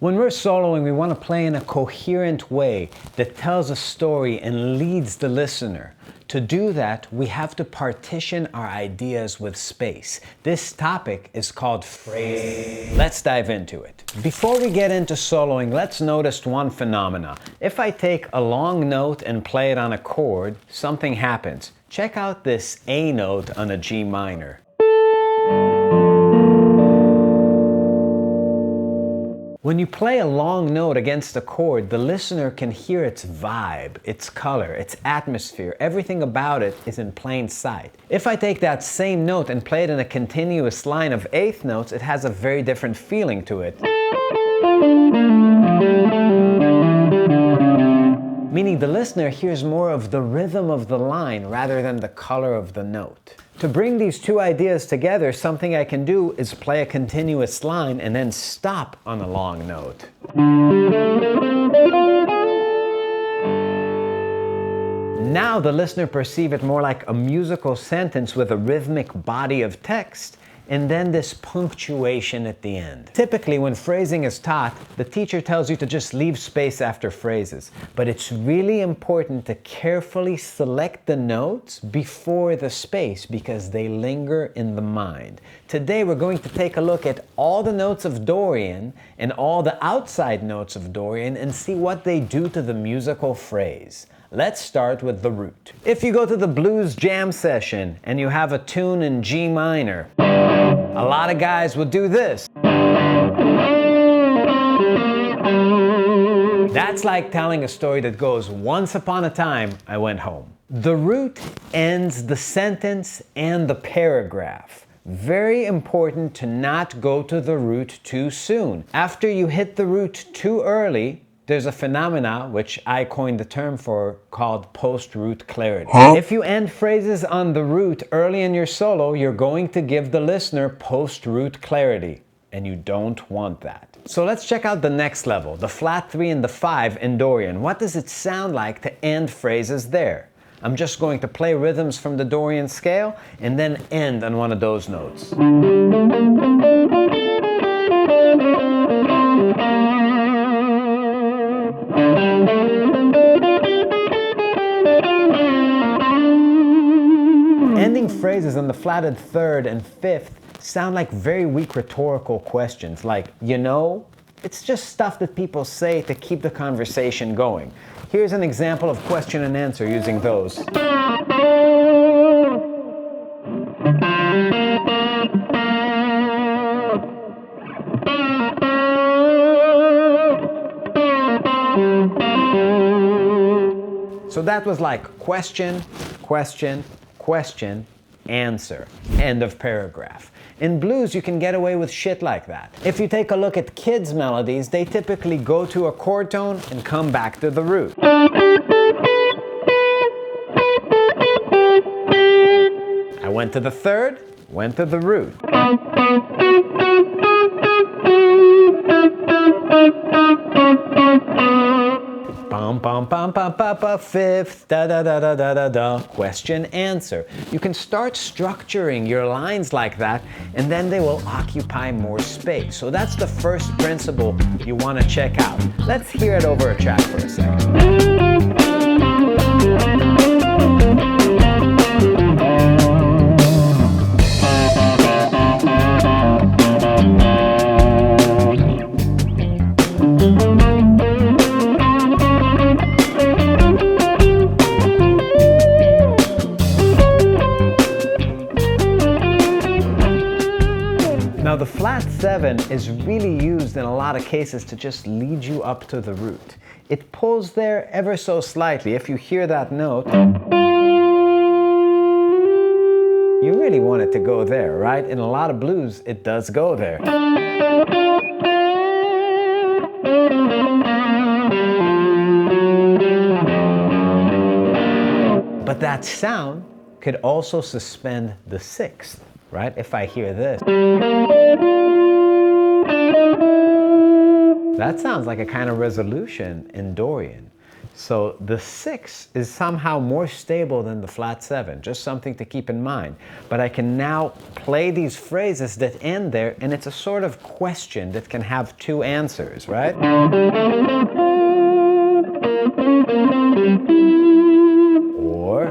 When we're soloing, we want to play in a coherent way that tells a story and leads the listener. To do that, we have to partition our ideas with space. This topic is called phrasing. Let's dive into it. Before we get into soloing, let's notice one phenomena. If I take a long note and play it on a chord, something happens. Check out this A note on a G minor. When you play a long note against a chord, the listener can hear its vibe, its color, its atmosphere. Everything about it is in plain sight. If I take that same note and play it in a continuous line of eighth notes, it has a very different feeling to it. Meaning the listener hears more of the rhythm of the line rather than the color of the note. To bring these two ideas together, something I can do is play a continuous line and then stop on a long note. Now the listener perceives it more like a musical sentence with a rhythmic body of text, and then this punctuation at the end. Typically, when phrasing is taught, the teacher tells you to just leave space after phrases. But it's really important to carefully select the notes before the space because they linger in the mind. Today, we're going to take a look at all the notes of Dorian and all the outside notes of Dorian and see what they do to the musical phrase. Let's start with the root. If you go to the blues jam session and you have a tune in G minor, a lot of guys will do this. That's like telling a story that goes, once upon a time, I went home. The root ends the sentence and the paragraph. Very important to not go to the root too soon. After you hit the root too early, there's a phenomena, which I coined the term for, called post-root clarity. If you end phrases on the root early in your solo, you're going to give the listener post-root clarity, and you don't want that. So let's check out the next level, the flat 3 and the 5 in Dorian. What does it sound like to end phrases there? I'm just going to play rhythms from the Dorian scale and then end on one of those notes. Ending phrases on the flatted 3rd and 5th sound like very weak rhetorical questions, like, you know? It's just stuff that people say to keep the conversation going. Here's an example of question and answer using those. So that was like question, question, question, answer. End of paragraph. In blues, you can get away with shit like that. If you take a look at kids' melodies, they typically go to a chord tone and come back to the root. I went to the 3rd, went to the root. Bum bum bum bum bum bum 5th, da da da da da da da. Question answer. You can start structuring your lines like that, and then they will occupy more space. So that's the first principle you want to check out. Let's hear it over a track for a second. Now the flat 7 is really used in a lot of cases to just lead you up to the root. It pulls there ever so slightly. If you hear that note, you really want it to go there, right? In a lot of blues, it does go there. But that sound could also suspend the 6th. Right? If I hear this, that sounds like a kind of resolution in Dorian. So the 6 is somehow more stable than the flat 7, just something to keep in mind. But I can now play these phrases that end there, and it's a sort of question that can have two answers, right? Or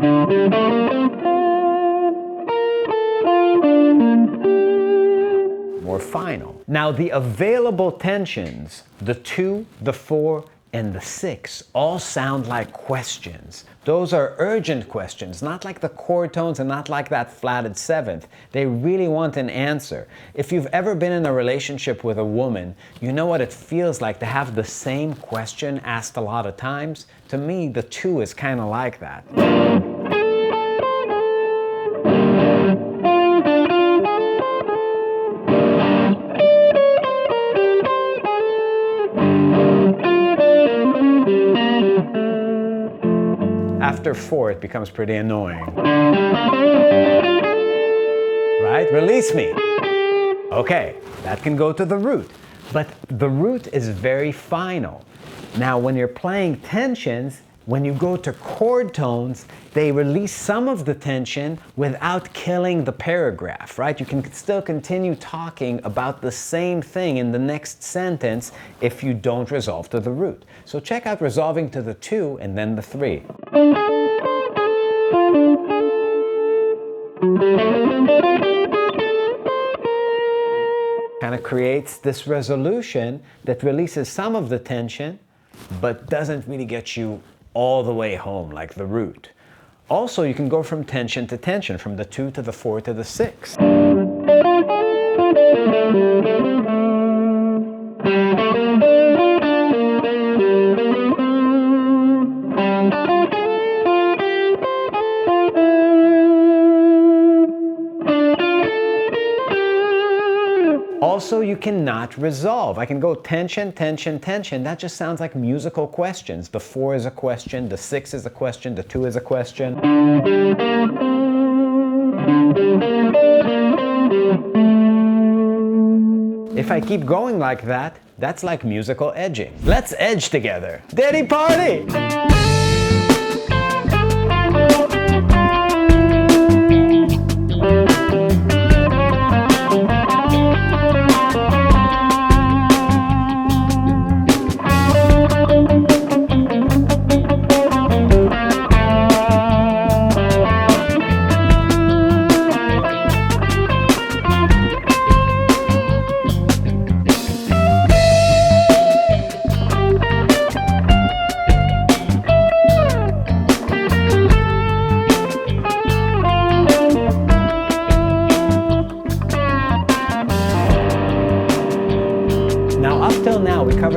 more final. Now the available tensions, the 2, the 4, and the 6 all sound like questions. Those are urgent questions, not like the chord tones and not like that flatted 7th. They really want an answer. If you've ever been in a relationship with a woman, you know what it feels like to have the same question asked a lot of times. To me, the 2 is kind of like that. After 4, it becomes pretty annoying. Right? Release me. Okay, that can go to the root. But the root is very final. Now, when you're playing tensions, when you go to chord tones, they release some of the tension without killing the paragraph, right? You can still continue talking about the same thing in the next sentence if you don't resolve to the root. So check out resolving to the 2 and then the 3. Kind of creates this resolution that releases some of the tension, but doesn't really get you all the way home like the root. Also, you can go from tension to tension, from the 2 to the 4 to the 6. Also, you cannot resolve. I can go tension, tension, tension. That just sounds like musical questions. The 4 is a question, the 6 is a question, the 2 is a question. If I keep going like that, that's like musical edging. Let's edge together. Diddy party!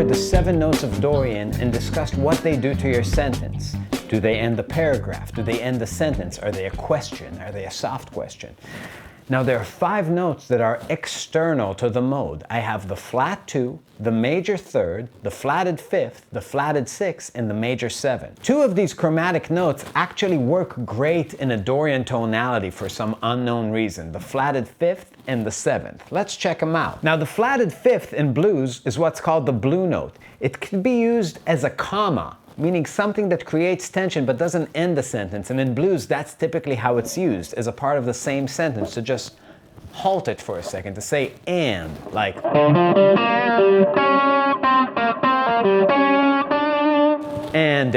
The 7 notes of Dorian and discussed what they do to your sentence. Do they end the paragraph? Do they end the sentence? Are they a question? Are they a soft question? Now there are 5 notes that are external to the mode. I have the flat 2, the major 3rd, the flatted 5th, the flatted 6th, and the major 7. 2 of these chromatic notes actually work great in a Dorian tonality for some unknown reason, the flatted 5th and the 7th. Let's check them out. Now the flatted 5th in blues is what's called the blue note. It can be used as a comma, meaning something that creates tension but doesn't end the sentence. And in blues, that's typically how it's used, as a part of the same sentence, to just halt it for a second, to say and, like. And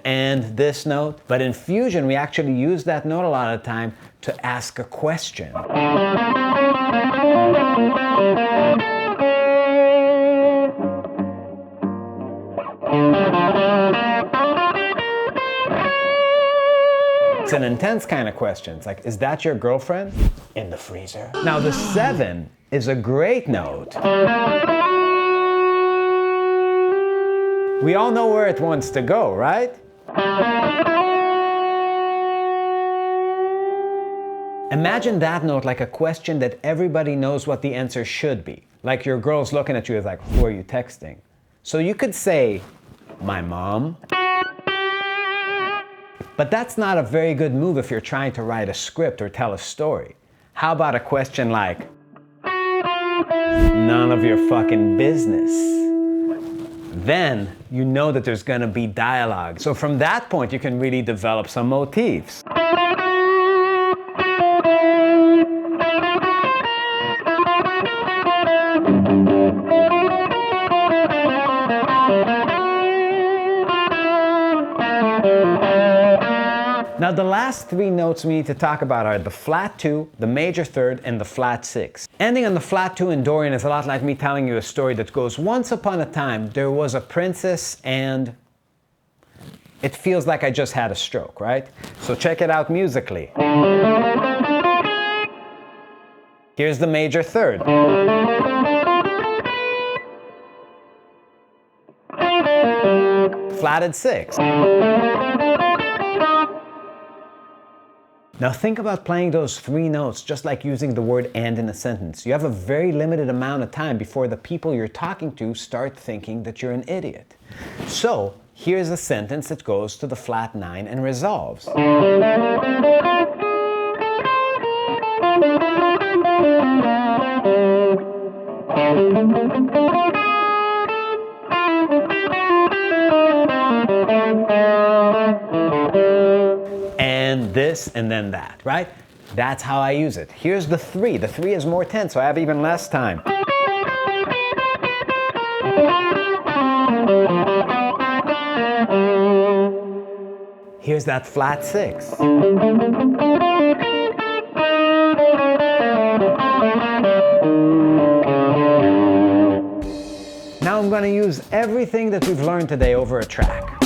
and this note. But in fusion, we actually use that note a lot of the time to ask a question. It's an intense kind of question. It's like, is that your girlfriend? In the freezer. Now the 7 is a great note. We all know where it wants to go, right? Imagine that note like a question that everybody knows what the answer should be. Like your girl's looking at you as like, who are you texting? So you could say, my mom. But that's not a very good move if you're trying to write a script or tell a story. How about a question like, none of your fucking business? then you know that there's gonna be dialogue. So from that point, you can really develop some motifs. Now the last three notes we need to talk about are the flat 2, the major 3rd, and the flat 6. Ending on the flat 2 in Dorian is a lot like me telling you a story that goes, once upon a time there was a princess and it feels like I just had a stroke, right? So check it out musically. Here's the major 3rd. Flatted 6. Now think about playing those 3 notes just like using the word and in a sentence. You have a very limited amount of time before the people you're talking to start thinking that you're an idiot. So here's a sentence that goes to the flat 9 and resolves. And this, and then that, right? That's how I use it. Here's the 3. The 3 is more tense, so I have even less time. Here's that flat 6. Now I'm going to use everything that we've learned today over a track.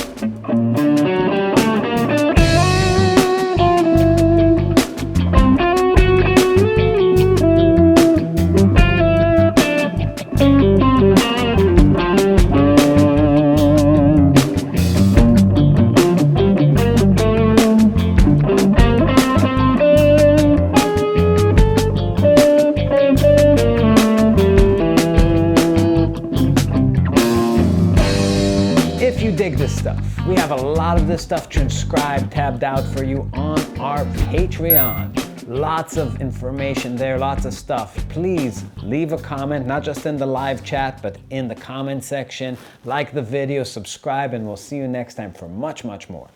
If you dig this stuff, we have a lot of this stuff transcribed, tabbed out for you on our Patreon. Lots of information there, lots of stuff. Please leave a comment, not just in the live chat, but in the comment section. Like the video, subscribe, and we'll see you next time for much, much more.